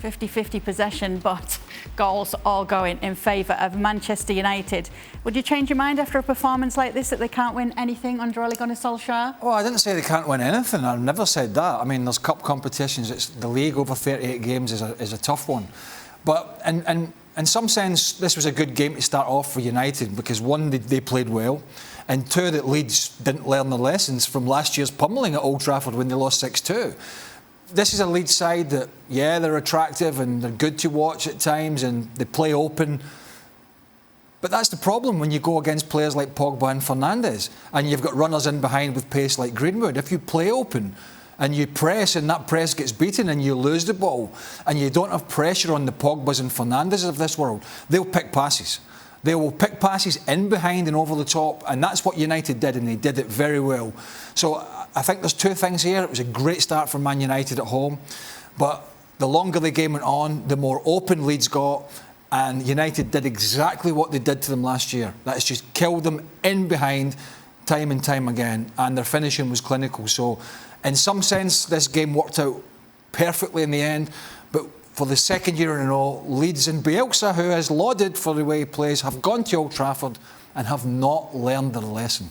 50-50 possession, but goals all going in favour of Manchester United. Would you change your mind after a performance like this, that they can't win anything under Ole Gunnar Solskjaer? Oh, I didn't say they can't win anything. I've never said that. I mean, there's cup competitions. It's the league over 38 games is a tough one. But in some sense, this was a good game to start off for United because, one, they played well, and two, that Leeds didn't learn their lessons from last year's pummelling at Old Trafford when they lost 6-2. This is a Leeds side that, yeah, they're attractive and they're good to watch at times and they play open. But that's the problem when you go against players like Pogba and Fernandes and you've got runners in behind with pace like Greenwood. If you play open and you press and that press gets beaten and you lose the ball and you don't have pressure on the Pogbas and Fernandes of this world, they'll pick passes. They will pick passes in behind and over the top, and that's what United did, and they did it very well. So I think there's two things here. It was a great start for Man United at home, but the longer the game went on, the more open Leeds got, and United did exactly what they did to them last year. That's just killed them in behind time and time again, and their finishing was clinical. So in some sense, this game worked out perfectly in the end, but for the second year in a row, Leeds and Bielsa, who is lauded for the way he plays, have gone to Old Trafford and have not learned their lesson.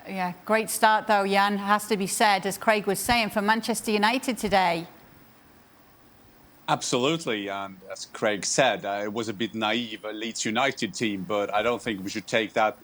Yeah, great start though, Jan, has to be said, as Craig was saying, for Manchester United today. Absolutely, and as Craig said, it was a bit naive, a Leeds United team, but I don't think we should take that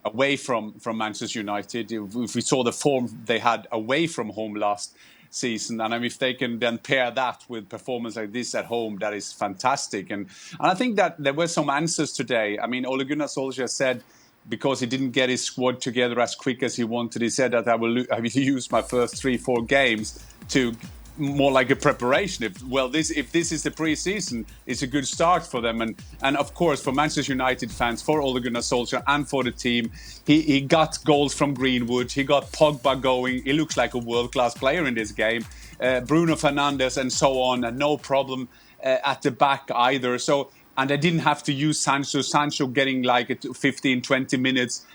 away from Manchester United. If we saw the form they had away from home last season, and I mean, if they can then pair that with performance like this at home, that is fantastic. And I think that there were some answers today. I mean, Ole Gunnar Solskjaer said, because he didn't get his squad together as quick as he wanted, he said that I will use my first 3-4 games to more like a preparation. If this is the pre-season, it's a good start for them. And of course, for Manchester United fans, for Ole Gunnar Solskjaer and for the team, he got goals from Greenwood. He got Pogba going. He looks like a world-class player in this game. Bruno Fernandes and so on, and no problem at the back either. So, and they didn't have to use Sancho. Sancho getting like 15, 20 minutes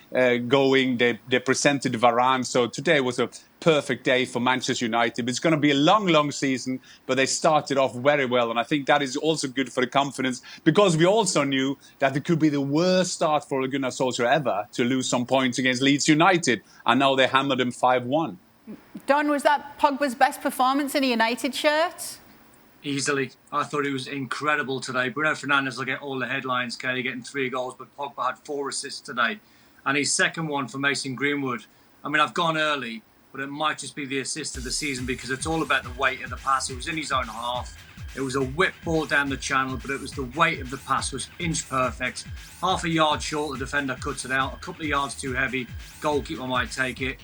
going. They presented Varane. So today was a perfect day for Manchester United. It's going to be a long, long season, but they started off very well. And I think that is also good for the confidence, because we also knew that it could be the worst start for Ole Gunnar Solskjaer ever to lose some points against Leeds United. And now they hammered them 5-1. Don, was that Pogba's best performance in a United shirt? Easily. I thought he was incredible today. Bruno Fernandes will get all the headlines, Kelly, getting 3 goals, but Pogba had 4 assists today. And his second one for Mason Greenwood. I mean, I've gone early, but it might just be the assist of the season, because it's all about the weight of the pass. It was in his own half. It was a whip ball down the channel, but it was the weight of the pass was inch perfect. Half a yard short, the defender cuts it out. A couple of yards too heavy. Goalkeeper might take it.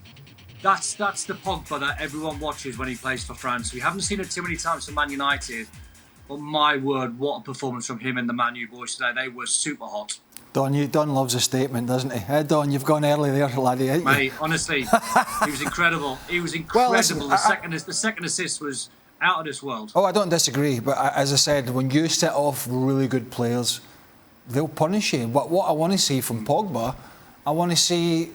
That's the Pogba that everyone watches when he plays for France. We haven't seen it too many times for Man United, but my word, what a performance from him and the Man U boys today. They were super hot. Don loves a statement, doesn't he? Don, you've gone early there, laddie, ain't you? Mate, honestly, he was incredible. He was incredible. Well, listen, the second assist was out of this world. Oh, I don't disagree, but as I said, when you set off really good players, they'll punish you. But what I want to see from Pogba, I want to see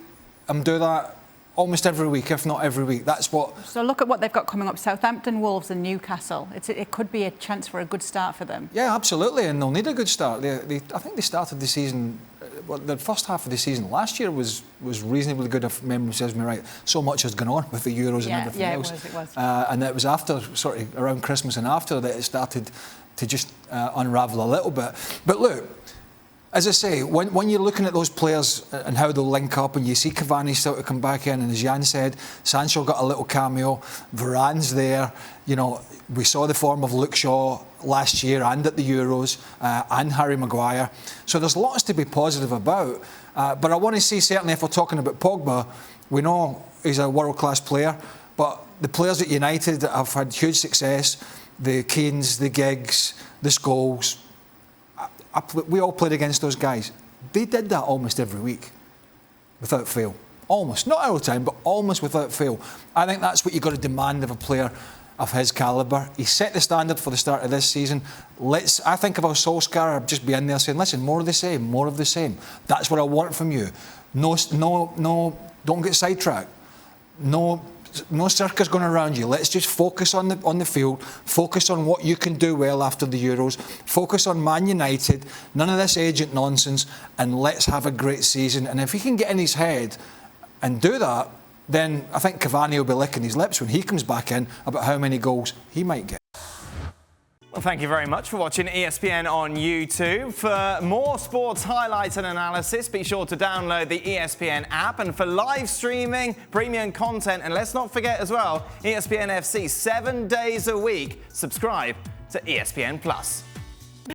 him do that almost every week, if not every week. That's what. So look at what they've got coming up: Southampton, Wolves, and Newcastle. It could be a chance for a good start for them. Yeah, absolutely, and they'll need a good start. I think they started the season. Well, the first half of the season last year was reasonably good, if memory serves me right. So much has gone on with the Euros and everything else. It was. And it was after, sort of around Christmas and after, that it started to just unravel a little bit. But look, as I say, when you're looking at those players and how they'll link up, and you see Cavani still to come back in, and as Jan said, Sancho got a little cameo, Varane's there, you know, we saw the form of Luke Shaw last year and at the Euros, and Harry Maguire. So there's lots to be positive about. But I want to see, certainly if we're talking about Pogba, we know he's a world-class player, but the players at United that have had huge success, the Keanes, the Giggs, the Scholes, we all played against those guys. They did that almost every week, without fail. Almost, not all the time, but almost without fail. I think that's what you've got to demand of a player of his calibre. He set the standard for the start of this season. I think if I was Solskjaer, I'd just be in there saying, listen, more of the same, more of the same. That's what I want from you. No, don't get sidetracked. No no circus going around you. Let's just focus on the field, focus on what you can do well after the Euros, focus on Man United, none of this agent nonsense, and let's have a great season. And if he can get in his head and do that, then I think Cavani will be licking his lips when he comes back in about how many goals he might get. Well, thank you very much for watching ESPN on YouTube. For more sports highlights and analysis, be sure to download the ESPN app. And for live streaming, premium content, and let's not forget as well, ESPN FC 7 days a week. Subscribe to ESPN Plus.